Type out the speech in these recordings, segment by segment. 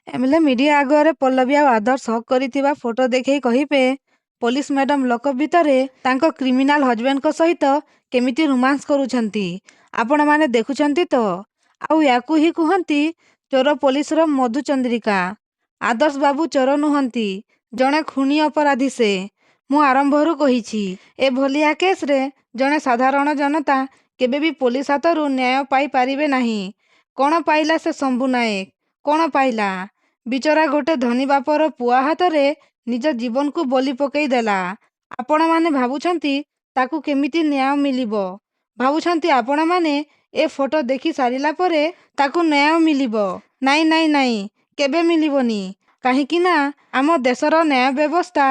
MLA media ଆଗରେ ପଲ୍ଲବୀ ଆଉ ଆଦର୍ଶ ହକ୍ କରିଥିବା ଫଟୋ ଦେଖେଇ କହିବେ, ପୋଲିସ ମ୍ୟାଡାମ ଲକଅପ୍ ଭିତରେ ତାଙ୍କ କ୍ରିମିନାଲ ହଜବେଣ୍ଡଙ୍କ ସହିତ କେମିତି ରୋମାନ୍ସ କରୁଛନ୍ତି ଆପଣମାନେ ଦେଖୁଛନ୍ତି ତ। ଆଉ ୟାକୁ ହିଁ କୁହନ୍ତି ଚୋର ପୋଲିସର ମଧୁଚନ୍ଦ୍ରିକା। ଆଦର୍ଶ ବାବୁ ଚୋର ନୁହନ୍ତି, ଜଣେ ଖୁଣି ଅପରାଧୀ ସେ। ମୁଁ ଆରମ୍ଭରୁ କହିଛି, ଏଭଳିଆ କେସ୍ରେ ଜଣେ ସାଧାରଣ ଜନତା କେବେ ବି ପୋଲିସ ହାତରୁ ନ୍ୟାୟ ପାଇପାରିବେ ନାହିଁ। କ'ଣ ପାଇଲା ସେ ଶମ୍ଭୁ ନାୟକ? କ'ଣ ପାଇଲା? ବିଚରା ଗୋଟେ ଧନୀ ବାପର ପୁଅ ହାତରେ ନିଜ ଜୀବନକୁ ବଳି ପକେଇ ଦେଲା। ଆପଣମାନେ ଭାବୁଛନ୍ତି ତାକୁ କେମିତି ନ୍ୟାୟ ମିଳିବ? ଭାବୁଛନ୍ତି ଆପଣମାନେ ଏ ଫଟୋ ଦେଖି ସାରିଲା ପରେ ତାକୁ ନ୍ୟାୟ ମିଳିବ? ନାଇଁ ନାଇଁ ନାଇଁ, କେବେ ମିଳିବନି। କାହିଁକି ନା ଆମ ଦେଶର ନ୍ୟାୟ ବ୍ୟବସ୍ଥା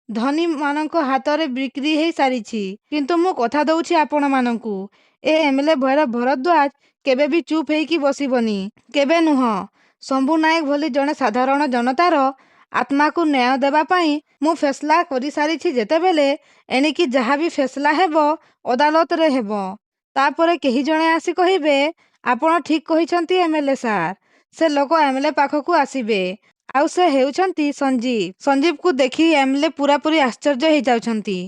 ଧନୀମାନଙ୍କ ହାତରେ ବିକ୍ରି ହେଇ ସାରିଛି। କିନ୍ତୁ ମୁଁ କଥା ଦଉଛି ଆପଣମାନଙ୍କୁ, ଏ ଏମ୍ଏଲ୍ଏ ଭରଦ୍ୱାଜ କେବେ ବି ଚୁପ୍ ହେଇକି ବସିବନି, କେବେ ନୁହଁ। ଶମ୍ଭୁ ନାୟକ ଭଳି ଜଣେ ସାଧାରଣ ଜନତାର ଆତ୍ମାକୁ ନ୍ୟାୟ ଦେବା ପାଇଁ ମୁଁ ଫେସଲା କରିସାରିଛି ଯେତେବେଳେ, ଏଣିକି ଯାହା ବି ଫେସଲା ହେବ ଅଦାଲତରେ ହେବ। ତାପରେ କେହି ଜଣେ ଆସି କହିବେ, ଆପଣ ଠିକ୍ କହିଛନ୍ତି ଏମ୍ଏଲ୍ଏ ସାର୍। ସେ ଲୋକ ଏମ୍ଏଲ୍ଏ ପାଖକୁ ଆସିବେ, ଆଉ ସେ ହେଉଛନ୍ତି ସଞ୍ଜୀବ। ସଞ୍ଜୀବକୁ ଦେଖି ଏମ୍ଏଲ୍ଏ ପୁରାପୁରି ଆଶ୍ଚର୍ଯ୍ୟ ହେଇଯାଉଛନ୍ତି।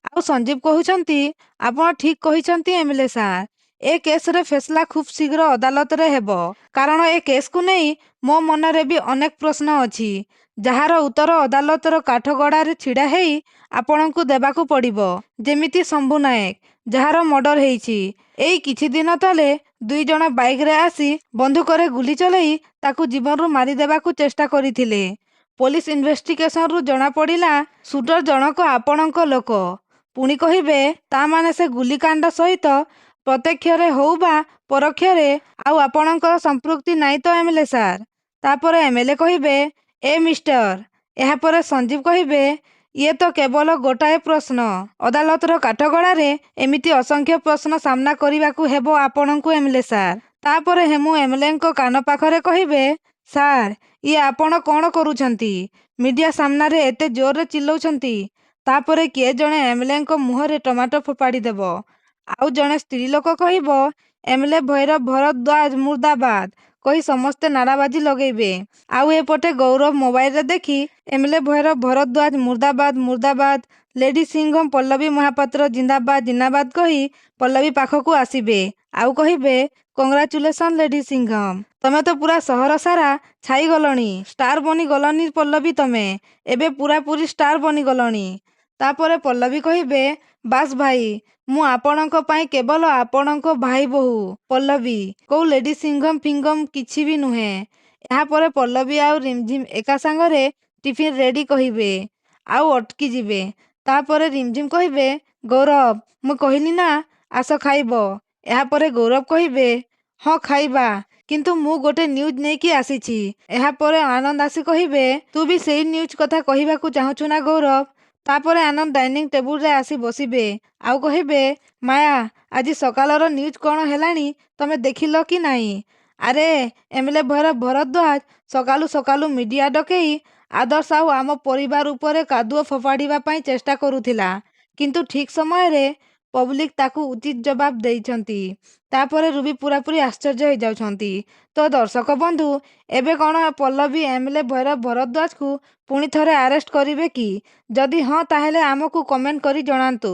ଆଉ ସଞ୍ଜୀବ କହୁଛନ୍ତି, ଆପଣ ଠିକ୍ କହିଛନ୍ତି ଏମ୍ଏଲ୍ଏ ସାର୍। ଏ କେସ୍ର ଫେସଲା ଖୁବ୍ ଶୀଘ୍ର ଅଦାଲତରେ ହେବ। କାରଣ ଏ କେସ୍କୁ ନେଇ ମୋ ମନରେ ବି ଅନେକ ପ୍ରଶ୍ନ ଅଛି, ଯାହାର ଉତ୍ତର ଅଦାଲତର କାଠଗଡ଼ାରେ ଛିଡ଼ା ହେଇ ଆପଣଙ୍କୁ ଦେବାକୁ ପଡ଼ିବ। ଯେମିତି ଶମ୍ଭୁ ନାୟକ, ଯାହାର ମର୍ଡର ହେଇଛି। ଏଇ କିଛି ଦିନ ତଳେ 2 ଜଣ ବାଇକ୍ରେ ଆସି ବନ୍ଧୁକରେ ଗୁଳି ଚଲେଇ ତାକୁ ଜୀବନରୁ ମାରିଦେବାକୁ ଚେଷ୍ଟା କରିଥିଲେ। ପୋଲିସ ଇନଭେଷ୍ଟିଗେସନରୁ ଜଣାପଡ଼ିଲା ସୁଟର ଜଣକ ଆପଣଙ୍କ ଲୋକ। ପୁଣି କହିବେ, ତା'ମାନେ ସେ ଗୁଲିକାଣ୍ଡ ସହିତ ପ୍ରତ୍ୟକ୍ଷରେ ହଉ ବା ପରୋକ୍ଷରେ ଆଉ ଆପଣଙ୍କର ସମ୍ପୃକ୍ତି ନାହିଁ ତ ଏମ୍ଏଲ୍ଏ ସାର୍? ତାପରେ ଏମ୍ଏଲ୍ଏ କହିବେ, ଏ ମିଷ୍ଟର। ଏହାପରେ ସଞ୍ଜୀବ କହିବେ, ଇଏ ତ କେବଳ ଗୋଟାଏ ପ୍ରଶ୍ନ। ଅଦାଲତର କାଠଗଡ଼ାରେ ଏମିତି ଅସଂଖ୍ୟ ପ୍ରଶ୍ନ ସାମ୍ନା କରିବାକୁ ହେବ ଆପଣଙ୍କୁ ଏମ୍ଏଲ୍ଏ ସାର୍। ତାପରେ ହେମୁ ଏମ୍ଏଲ୍ଏଙ୍କ କାନ ପାଖରେ କହିବେ, ସାର୍, ଇଏ ଆପଣ କ'ଣ କରୁଛନ୍ତି? ମିଡିଆ ସାମ୍ନାରେ ଏତେ ଜୋରରେ ଚିଲଉଛନ୍ତି। ତାପରେ କିଏ ଜଣେ ଏମ୍ଏଲ୍ଏଙ୍କ ମୁହଁରେ ଟମାଟୋ ଫୋପାଡ଼ି ଦେବ। ଆଉ ଜଣେ ସ୍ତ୍ରୀଲୋକ କହିବ, ଏମ୍ଏଲ୍ଏ ଭରଦ୍ୱାଜ ମୁର୍ଦାବାଦ କହି ସମସ୍ତେ ନାରାବାଜି ଲଗେଇବେ। ଆଉ ଏପଟେ ଗୌରବ ମୋବାଇଲରେ ଦେଖି ଏମ୍ଏଲ୍ଏ ଭରଦ୍ୱାଜ ମୁର୍ଦାବାଦ ମୁର୍ଦାବାଦ, ଲେଡି ସିଂଘମ ପଲ୍ଲବୀ ମହାପାତ୍ର ଜିନ୍ଦାବାଦ ଜିନ୍ଦାବାଦ କହି ପଲ୍ଲବୀ ପାଖକୁ ଆସିବେ। ଆଉ କହିବେ, କଂଗ୍ରାଚୁଲେସନ ଲେଡି ସିଂଘମ, ତମେ ତ ପୁରା ସହର ସାରା ଛାଇଗଲଣି। ଷ୍ଟାର ବନିଗଲଣି ପଲ୍ଲବୀ ତମେ। ଏବେ ପୁରାପୁରି ଷ୍ଟାର ବନିଗଲଣି। ତାପରେ ପଲ୍ଲବୀ କହିବେ, ବାସ୍ ଭାଇ, ମୁଁ ଆପଣଙ୍କ ପାଇଁ କେବଳ ଆପଣଙ୍କ ଭାଇ ବୋହୂ। ପଲ୍ଲବୀ କୋଉ ଲେଡି ସିଂଘମ ଫିଙ୍ଗମ କିଛି ବି ନୁହେଁ। ଏହାପରେ ପଲ୍ଲବୀ ଆଉ ରିମଝିମ ଏକା ସାଙ୍ଗରେ ଟିଫିନ ରେଡି କହିବେ, ଆଉ ଅଟକି ଯିବେ। ତାପରେ ରିମଝିମ କହିବେ, ଗୌରବ, ମୁଁ କହିଲି ନା, ଆସ ଖାଇବ। ଏହାପରେ ଗୌରବ କହିବେ, ହଁ ଖାଇବା, କିନ୍ତୁ ମୁଁ ଗୋଟେ ନ୍ୟୁଜ୍ ନେଇକି ଆସିଛି। ଏହାପରେ ଆନନ୍ଦ ଆସି କହିବେ, ତୁ ବି ସେଇ ନ୍ୟୁଜ୍ କଥା କହିବାକୁ ଚାହୁଁଛୁ ନା ଗୌରବ? ତାପରେ ଆନନ୍ଦ ଡାଇନିଂ ଟେବୁଲରେ ଆସି ବସିବେ। ଆଉ କହିବେ, ମାୟା, ଆଜି ସକାଳର ନ୍ୟୁଜ୍ କ'ଣ ହେଲାଣି ତମେ ଦେଖିଲ କି ନାହିଁ? ଆରେ, ଏମ୍ଏଲ୍ଏ ଭରଦ୍ୱାଜ ସକାଳୁ ସକାଳୁ ମିଡିଆ ଡକେଇ ଆଦର୍ଶ ଆଉ ଆମ ପରିବାର ଉପରେ କାଦୁଅ ଫୋପାଡ଼ିବା ପାଇଁ ଚେଷ୍ଟା କରୁଥିଲା। କିନ୍ତୁ ଠିକ୍ ସମୟରେ ପବ୍ଲିକ ତାକୁ ଉଚିତ ଜବାବ ଦେଇଛନ୍ତି। ତାପରେ ରୁବି ପୁରାପୁରି ଆଶ୍ଚର୍ଯ୍ୟ ହେଇଯାଉଛନ୍ତି। ତ ଦର୍ଶକ ବନ୍ଧୁ, ଏବେ କ'ଣ ପଲ୍ଲବୀ ଏମ୍ଏଲ୍ଏ ଭରଦ୍ୱାଜକୁ ପୁଣି ଥରେ ଆରେଷ୍ଟ କରିବେ କି? ଯଦି ହଁ, ତାହେଲେ ଆମକୁ କମେଣ୍ଟ କରି ଜଣାନ୍ତୁ।